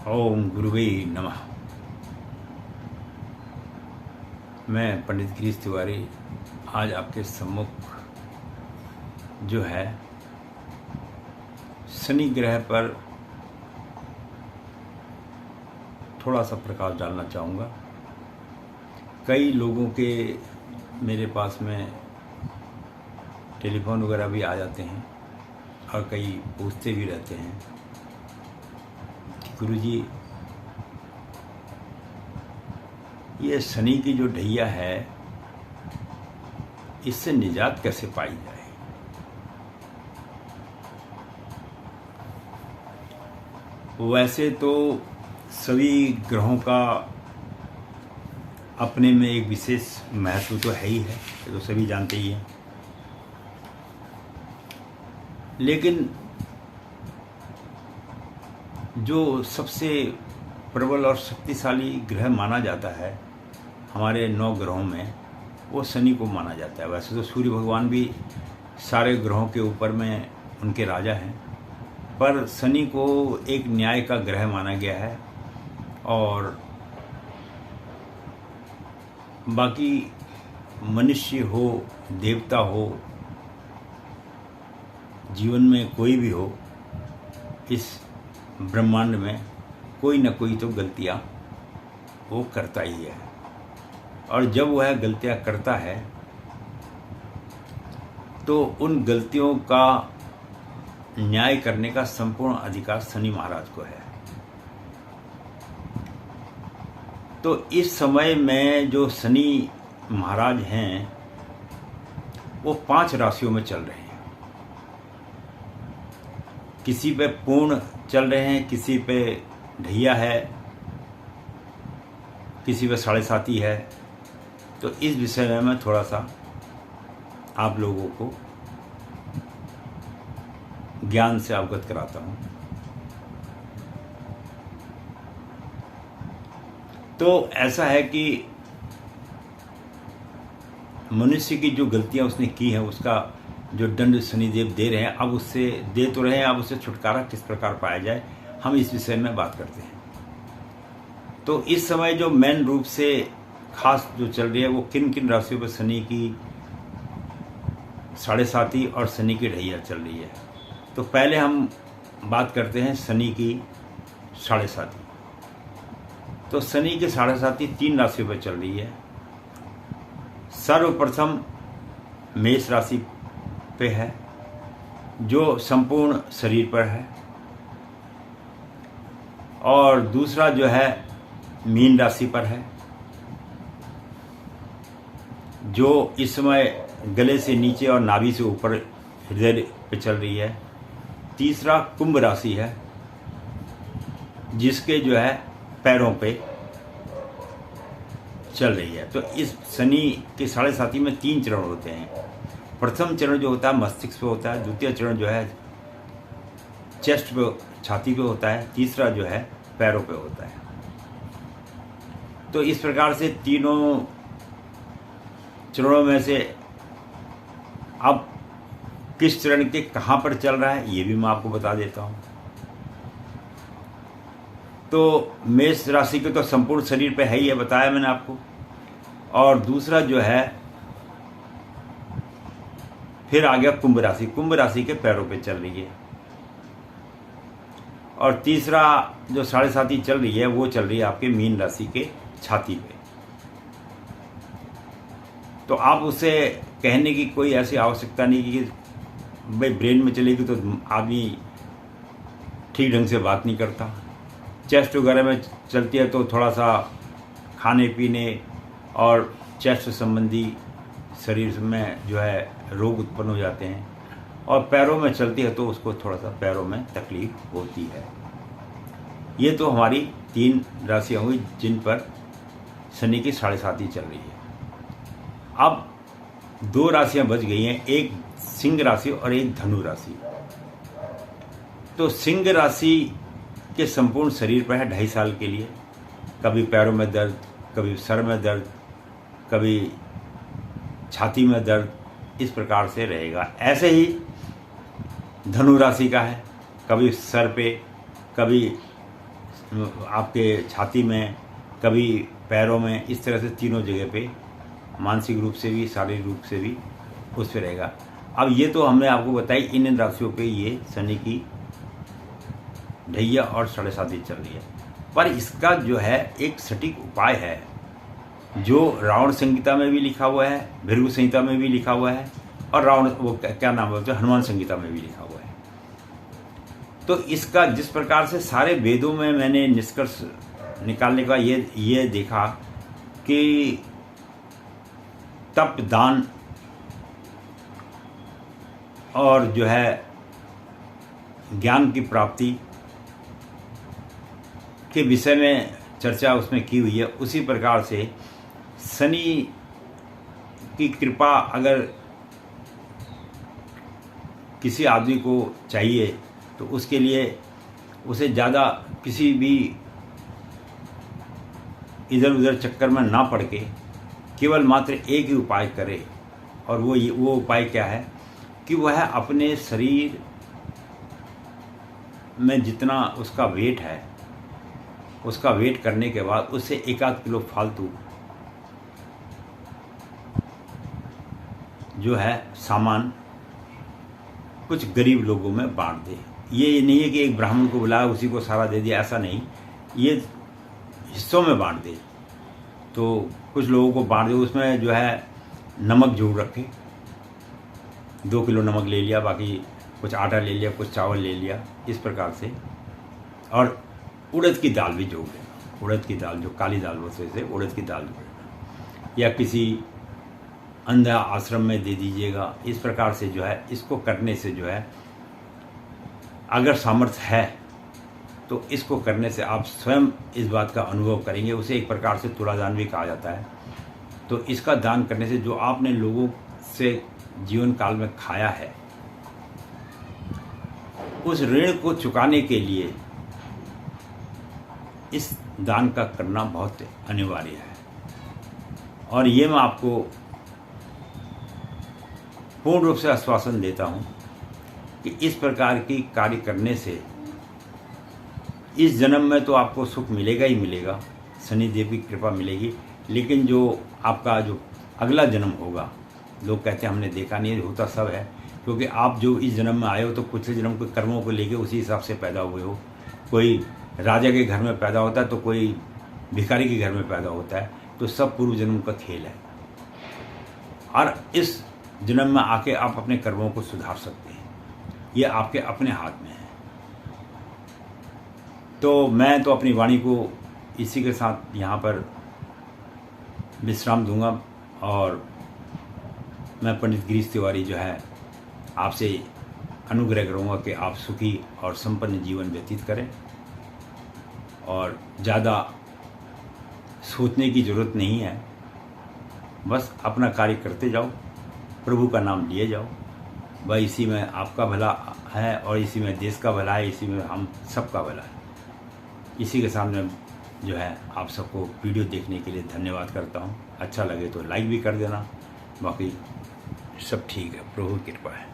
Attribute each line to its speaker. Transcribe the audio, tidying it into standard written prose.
Speaker 1: ओम गुरुवे नमः। मैं पंडित गिरीश तिवारी आज आपके सम्मुख जो है शनि ग्रह पर थोड़ा सा प्रकाश डालना चाहूँगा। कई लोगों के मेरे पास में टेलीफोन वगैरह भी आ जाते हैं और कई पूछते भी रहते हैं कि गुरुजी ये शनि की जो ढैया है इससे निजात कैसे पाई जाए। वैसे तो सभी ग्रहों का अपने में एक विशेष महत्व तो है ही है, ये तो सभी जानते ही हैं। लेकिन जो सबसे प्रबल और शक्तिशाली ग्रह माना जाता है हमारे 9 ग्रहों में, वो शनि को माना जाता है। वैसे तो सूर्य भगवान भी सारे ग्रहों के ऊपर में उनके राजा हैं, पर शनि को एक न्याय का ग्रह माना गया है। और बाकी मनुष्य हो, देवता हो, जीवन में कोई भी हो, इस ब्रह्मांड में कोई न कोई तो गलतियाँ वो करता ही है। और जब वह गलतियाँ करता है तो उन गलतियों का न्याय करने का संपूर्ण अधिकार शनि महाराज को है। तो इस समय में जो शनि महाराज हैं वो 5 राशियों में चल रहे हैं। किसी पे पूर्ण चल रहे हैं, किसी पे ढैया है, किसी पे 7.5 है। तो इस विषय में मैं थोड़ा सा आप लोगों को ज्ञान से अवगत कराता हूँ। तो ऐसा है कि मनुष्य की जो गलतियां उसने की हैं उसका जो दंड शनिदेव दे रहे हैं, अब उससे दे तो रहे हैं, अब उससे छुटकारा किस प्रकार पाया जाए, हम इस विषय में बात करते हैं। तो इस समय जो मेन रूप से खास जो चल रही है वो किन किन राशियों पर शनि की 7.5 और शनि की ढैया चल रही है। तो पहले हम बात करते हैं शनि की 7.5। तो शनि की 7.5 3 राशियों पर चल रही है। सर्वप्रथम मेष राशि पे है जो संपूर्ण शरीर पर है, और दूसरा जो है मीन राशि पर है जो इस समय गले से नीचे और नाभि से ऊपर हृदय पे चल रही है। तीसरा कुंभ राशि है जिसके जो है पैरों पे चल रही है। तो इस शनि के 7.5 में 3 चरण होते हैं। प्रथम चरण जो होता है मस्तिष्क पे होता है, द्वितीय चरण जो है चेस्ट पे, छाती पे होता है, तीसरा जो है पैरों पे होता है। तो इस प्रकार से तीनों चरणों में से अब किस चरण के कहाँ पर चल रहा है ये भी मैं आपको बता देता हूँ। तो मेष राशि के तो संपूर्ण शरीर पे है ही है, बताया मैंने आपको। और दूसरा जो है फिर आ गया कुंभ राशि, कुंभ राशि के पैरों पे चल रही है। और तीसरा जो 7.5 चल रही है वो चल रही है आपके मीन राशि के छाती पे। तो आप उसे कहने की कोई ऐसी आवश्यकता नहीं कि भाई ब्रेन में चलेगी तो आदमी ठीक ढंग से बात नहीं करता। चेस्ट वगैरह में चलती है तो थोड़ा सा खाने पीने और चेस्ट संबंधी शरीर में जो है रोग उत्पन्न हो जाते हैं। और पैरों में चलती है तो उसको थोड़ा सा पैरों में तकलीफ होती है। ये तो हमारी 3 राशियाँ हुई जिन पर शनि की 7.5 चल रही है। अब 2 राशियाँ बच गई हैं, एक सिंह राशि और एक धनु राशि। तो सिंह राशि के संपूर्ण शरीर पर है 2.5 साल के लिए। कभी पैरों में दर्द, कभी सर में दर्द, कभी छाती में दर्द, इस प्रकार से रहेगा। ऐसे ही धनु राशि का है, कभी सर पे, कभी आपके छाती में, कभी पैरों में, इस तरह से तीनों जगह पे मानसिक रूप से भी, शारीरिक रूप से भी उस पर रहेगा। अब ये तो हमने आपको बताई इन राशियों पे ये शनि की ढैया और 7.5 चल रही है, पर इसका जो है एक सटीक उपाय है जो रावण संहिता में भी लिखा हुआ है, भृगु संहिता में भी लिखा हुआ है, और रावण वो क्या नाम बोलते हैं, हनुमान संहिता में भी लिखा हुआ है। तो इसका जिस प्रकार से सारे वेदों में मैंने निष्कर्ष निकालने का ये देखा कि तप, दान और जो है ज्ञान की प्राप्ति के विषय में चर्चा उसमें की हुई है। उसी प्रकार से शनि की कृपा अगर किसी आदमी को चाहिए तो उसके लिए उसे ज़्यादा किसी भी इधर उधर चक्कर में ना पड़ के केवल मात्र एक ही उपाय करे, और वो उपाय क्या है कि वह अपने शरीर में जितना उसका वेट है, उसका वेट करने के बाद उससे 1-8 किलो फालतू जो है सामान कुछ गरीब लोगों में बांट दे। ये नहीं है कि एक ब्राह्मण को बुलाया उसी को सारा दे दिया, ऐसा नहीं, ये हिस्सों में बांट दे। तो कुछ लोगों को बांट दे, उसमें जो है नमक जरूर रखे, 2 किलो नमक ले लिया, बाकी कुछ आटा ले लिया, कुछ चावल ले लिया, इस प्रकार से। और उड़द की दाल भी जोड़ देना, उड़द की दाल जो काली दाल होती है, उड़द की दाल जोड़ देना, या किसी अंधा आश्रम में दे दीजिएगा। इस प्रकार से जो है इसको करने से जो है अगर सामर्थ्य है तो इसको करने से आप स्वयं इस बात का अनुभव करेंगे। उसे एक प्रकार से तुलादान भी कहा जाता है। तो इसका दान करने से जो आपने लोगों से जीवन काल में खाया है, उस ऋण को चुकाने के लिए इस दान का करना बहुत अनिवार्य है। और ये मैं आपको पूर्ण रूप से आश्वासन देता हूं कि इस प्रकार की कार्य करने से इस जन्म में तो आपको सुख मिलेगा ही मिलेगा, शनिदेव की कृपा मिलेगी, लेकिन जो आपका जो अगला जन्म होगा, लोग कहते हैं हमने देखा नहीं, होता सब है, क्योंकि आप जो इस जन्म में आए हो तो पिछले जन्म के कर्मों को लेके उसी हिसाब से पैदा हुए हो। कोई राजा के घर में पैदा होता है तो कोई भिखारी के घर में पैदा होता है, तो सब पूर्व जन्म का खेल है। और इस जन्म में आके आप अपने कर्मों को सुधार सकते हैं, ये आपके अपने हाथ में है। तो मैं तो अपनी वाणी को इसी के साथ यहाँ पर विश्राम दूंगा, और मैं पंडित गिरीश तिवारी जो है आपसे अनुग्रह करूँगा कि आप सुखी और संपन्न जीवन व्यतीत करें, और ज़्यादा सोचने की ज़रूरत नहीं है, बस अपना कार्य करते जाओ, प्रभु का नाम लिए जाओ। वह इसी में आपका भला है, और इसी में देश का भला है, इसी में हम सबका भला है। इसी के सामने जो है आप सबको वीडियो देखने के लिए धन्यवाद करता हूँ। अच्छा लगे तो लाइक भी कर देना, बाकी सब ठीक है, प्रभु की कृपा है।